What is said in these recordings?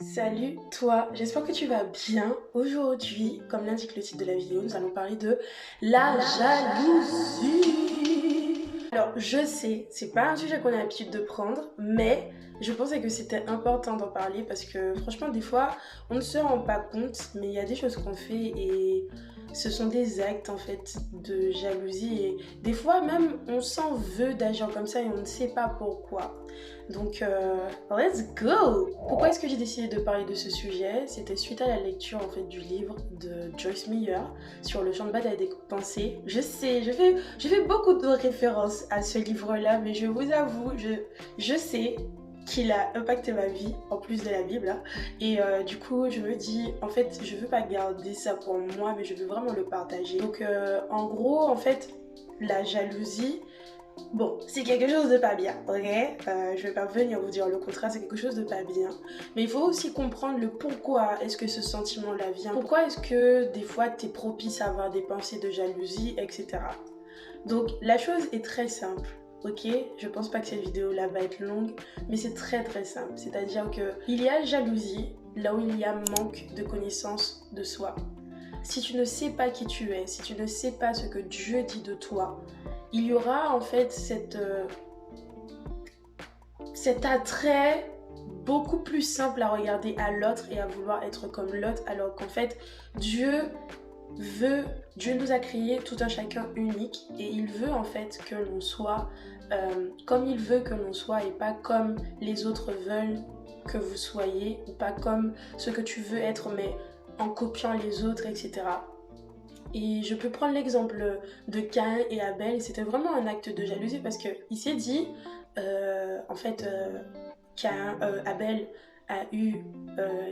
Salut toi, j'espère que tu vas bien. Aujourd'hui, comme l'indique le titre de la vidéo, nous allons parler de la jalousie. Alors, je sais, c'est pas un sujet qu'on a l'habitude de prendre, mais je pensais que c'était important d'en parler parce que franchement, des fois, on ne se rend pas compte, mais il y a des choses qu'on fait et ce sont des actes en fait de jalousie et des fois même on s'en veut d'agir comme ça et on ne sait pas pourquoi. Donc, let's go! Pourquoi est-ce que j'ai décidé de parler de ce sujet? C'était suite à la lecture en fait du livre de Joyce Meyer sur le champ de bataille des pensées. Je sais, je fais beaucoup de références à ce livre-là, mais je vous avoue, je sais qu'il a impacté ma vie, en plus de la Bible. Hein. Et du coup, je me dis, en fait, je veux pas garder ça pour moi, mais je veux vraiment le partager. Donc, en gros, en fait, la jalousie, bon, c'est quelque chose de pas bien, ok? Je vais pas venir vous dire le contraire, c'est quelque chose de pas bien. Mais il faut aussi comprendre le pourquoi est-ce que ce sentiment-là vient. Pourquoi est-ce que des fois t'es propice à avoir des pensées de jalousie, etc. Donc la chose est très simple, ok? Je pense pas que cette vidéo-là va être longue, mais c'est très très simple. C'est-à-dire que il y a jalousie là où il y a manque de connaissance de soi. Si tu ne sais pas qui tu es, si tu ne sais pas ce que Dieu dit de toi, il y aura en fait cet attrait beaucoup plus simple à regarder à l'autre et à vouloir être comme l'autre, alors qu'en fait, Dieu nous a créé tout un chacun unique et il veut en fait que l'on soit comme il veut que l'on soit et pas comme les autres veulent que vous soyez ou pas comme ce que tu veux être mais en copiant les autres, etc. Et je peux prendre l'exemple de Caïn et Abel, et c'était vraiment un acte de jalousie parce qu'il s'est dit, en fait, Abel a eu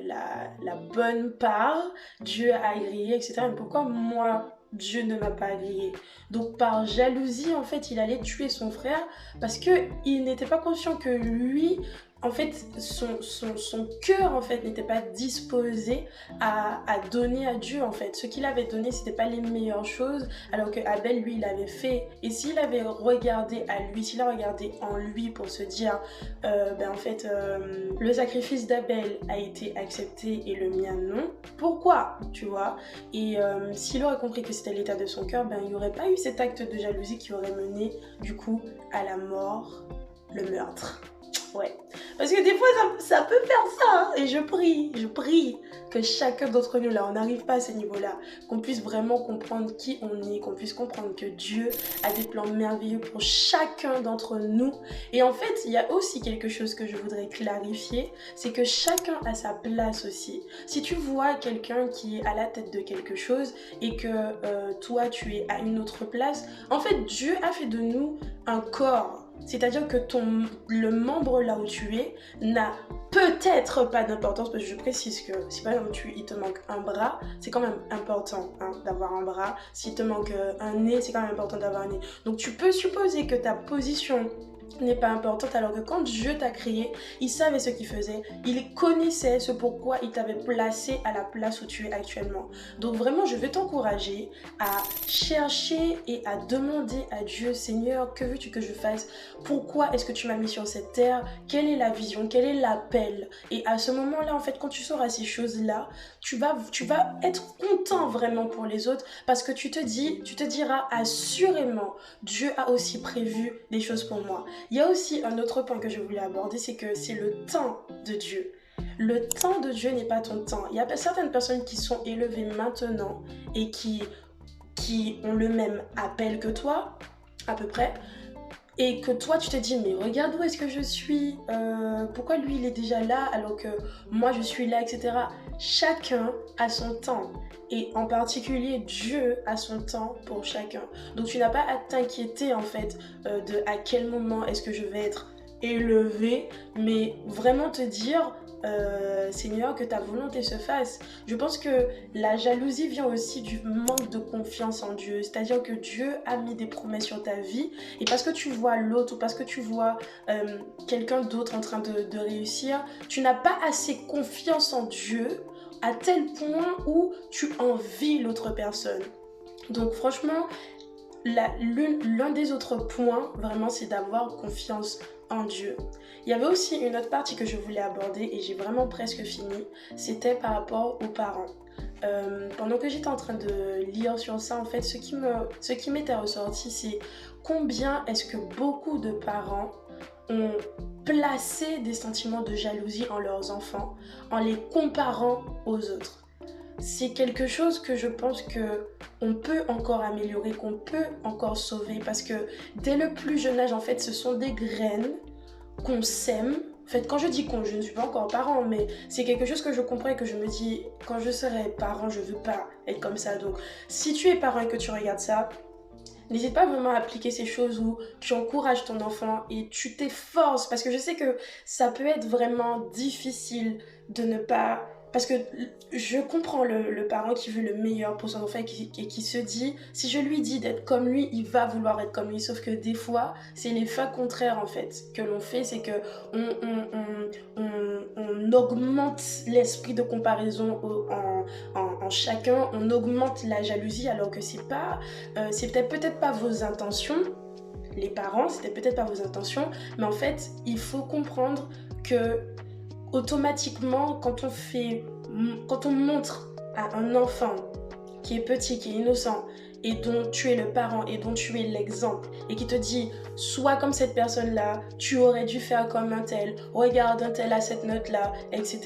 la bonne part, Dieu a grillé, etc. Mais pourquoi moi, Dieu ne m'a pas grillé? Donc par jalousie, en fait, il allait tuer son frère parce qu'il n'était pas conscient que lui, en fait, son cœur, en fait, n'était pas disposé à donner à Dieu en fait. Ce qu'il avait donné, c'était pas les meilleures choses, alors que Abel, lui, il avait fait. Et s'il avait regardé à lui, s'il a regardé en lui pour se dire, le sacrifice d'Abel a été accepté et le mien non, pourquoi, tu vois? Et s'il aurait compris que c'était l'état de son cœur, ben il n'y aurait pas eu cet acte de jalousie qui aurait mené du coup à la mort, le meurtre. Ouais. Parce que des fois, ça peut faire ça. Hein. Et je prie que chacun d'entre nous, là, on n'arrive pas à ce niveau-là. Qu'on puisse vraiment comprendre qui on est, qu'on puisse comprendre que Dieu a des plans merveilleux pour chacun d'entre nous. Et en fait, il y a aussi quelque chose que je voudrais clarifier, c'est que chacun a sa place aussi. Si tu vois quelqu'un qui est à la tête de quelque chose et que toi, tu es à une autre place, en fait, Dieu a fait de nous un corps. C'est-à-dire que le membre là où tu es n'a peut-être pas d'importance, parce que je précise que si par exemple il te manque un bras, c'est quand même important hein, d'avoir un bras. S'il te manque un nez, c'est quand même important d'avoir un nez. Donc tu peux supposer que ta position n'est pas importante alors que quand Dieu t'a créé, il savait ce qu'il faisait, il connaissait ce pourquoi il t'avait placé à la place où tu es actuellement. Donc vraiment, je veux t'encourager à chercher et à demander à Dieu, Seigneur, que veux-tu que je fasse? Pourquoi est-ce que tu m'as mis sur cette terre? Quelle est la vision? Quel est l'appel? Et à ce moment-là, en fait, quand tu sauras ces choses-là, tu vas être content vraiment pour les autres parce que tu te diras assurément, Dieu a aussi prévu des choses pour moi. Il y a aussi un autre point que je voulais aborder, c'est que c'est le temps de Dieu. Le temps de Dieu n'est pas ton temps. Il y a certaines personnes qui sont élevées maintenant et qui ont le même appel que toi, à peu près, et que toi tu te dis mais regarde où est-ce que je suis, pourquoi lui il est déjà là alors que moi je suis là, etc. Chacun a son temps et en particulier Dieu a son temps pour chacun. Donc tu n'as pas à t'inquiéter en fait de à quel moment est-ce que je vais être élevé, mais vraiment te dire Seigneur, que ta volonté se fasse. Je pense que la jalousie vient aussi du manque de confiance en Dieu. C'est-à-dire que Dieu a mis des promesses sur ta vie et parce que tu vois l'autre ou parce que tu vois quelqu'un d'autre en train de réussir, tu n'as pas assez confiance en Dieu à tel point où tu envies l'autre personne. Donc franchement, l'un des autres points, vraiment, c'est d'avoir confiance en Dieu. Il y avait aussi une autre partie que je voulais aborder et j'ai vraiment presque fini, c'était par rapport aux parents. Pendant que j'étais en train de lire sur ça, en fait, ce qui m'était ressorti, c'est combien est-ce que beaucoup de parents ont placé des sentiments de jalousie en leurs enfants en les comparant aux autres. C'est quelque chose que je pense que on peut encore améliorer, qu'on peut encore sauver parce que dès le plus jeune âge, en fait, ce sont des graines qu'on sème. En fait, quand je dis qu'on, je ne suis pas encore parent, mais c'est quelque chose que je comprends et que je me dis, quand je serai parent, je veux pas être comme ça. Donc, si tu es parent et que tu regardes ça, n'hésite pas vraiment à appliquer ces choses où tu encourages ton enfant et tu t'efforces parce que je sais que ça peut être vraiment difficile de ne pas... Parce que je comprends le parent qui veut le meilleur pour son enfant et qui se dit, si je lui dis d'être comme lui, il va vouloir être comme lui. Sauf que des fois, c'est l'effet contraire en fait que l'on fait, c'est que on augmente l'esprit de comparaison en chacun, on augmente la jalousie alors que c'est peut-être pas vos intentions, les parents, c'était peut-être pas vos intentions, mais en fait, il faut comprendre que automatiquement, quand on montre à un enfant qui est petit, qui est innocent, et dont tu es le parent et dont tu es l'exemple, et qui te dit sois comme cette personne-là, tu aurais dû faire comme un tel, regarde un tel à cette note-là, etc.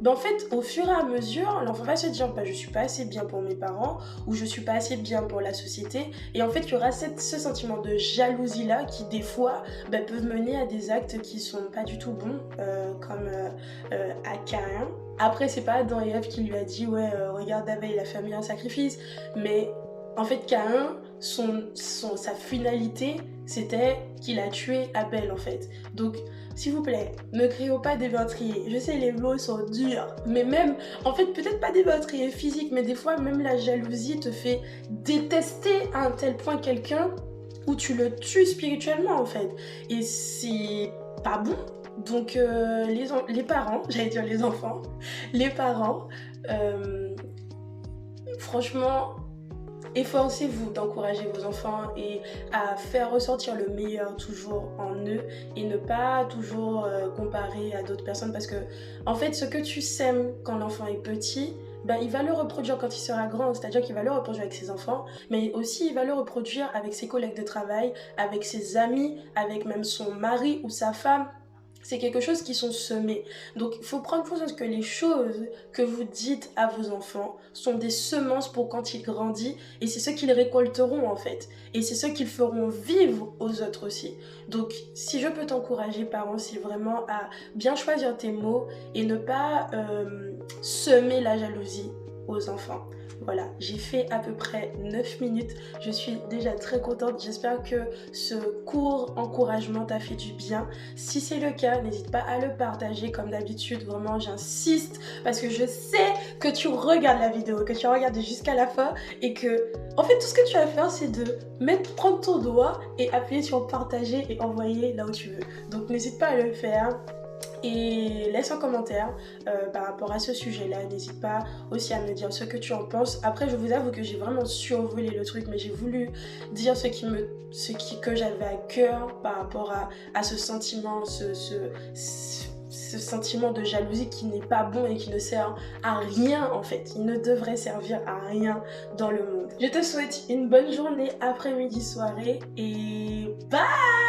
Ben en fait, au fur et à mesure, l'enfant va se dire je suis pas assez bien pour mes parents ou je suis pas assez bien pour la société. Et en fait, il y aura ce sentiment de jalousie-là qui, des fois, peuvent mener à des actes qui sont pas du tout bons, comme à Caïn. Après, c'est pas Adam et Ève qui lui a dit regarde Abel, il a fait un sacrifice, mais en fait, Caïn, sa finalité, c'était qu'il a tué Abel, en fait. Donc, s'il vous plaît, ne créons pas des meurtriers. Je sais, les mots sont durs, mais même, en fait, peut-être pas des meurtriers physiques, mais des fois, même la jalousie te fait détester à un tel point quelqu'un où tu le tues spirituellement, en fait. Et c'est pas bon. Donc, les parents, j'allais dire les enfants, les parents, franchement... Efforcez-vous d'encourager vos enfants et à faire ressortir le meilleur toujours en eux et ne pas toujours comparer à d'autres personnes parce que en fait ce que tu sèmes quand l'enfant est petit, il va le reproduire quand il sera grand, c'est-à-dire qu'il va le reproduire avec ses enfants, mais aussi il va le reproduire avec ses collègues de travail, avec ses amis, avec même son mari ou sa femme. C'est quelque chose qui sont semés. Donc, il faut prendre conscience que les choses que vous dites à vos enfants sont des semences pour quand ils grandissent et c'est ce qu'ils récolteront en fait. Et c'est ce qu'ils feront vivre aux autres aussi. Donc, si je peux t'encourager, parents, c'est vraiment à bien choisir tes mots et ne pas semer la jalousie aux enfants. Voilà, j'ai fait à peu près 9 minutes. Je suis déjà très contente. J'espère que ce court encouragement t'a fait du bien. Si c'est le cas, n'hésite pas à le partager comme d'habitude. Vraiment, j'insiste parce que je sais que tu regardes la vidéo, que tu regardes jusqu'à la fin et que, en fait, tout ce que tu as à faire, c'est de prendre ton doigt et appuyer sur partager et envoyer là où tu veux. Donc, n'hésite pas à le faire. Et laisse un commentaire par rapport à ce sujet-là. N'hésite pas aussi à me dire ce que tu en penses. Après, je vous avoue que j'ai vraiment survolé le truc, mais j'ai voulu dire que j'avais à cœur par rapport à ce sentiment, ce sentiment de jalousie qui n'est pas bon et qui ne sert à rien en fait. Il ne devrait servir à rien dans le monde. Je te souhaite une bonne journée, après-midi, soirée et bye!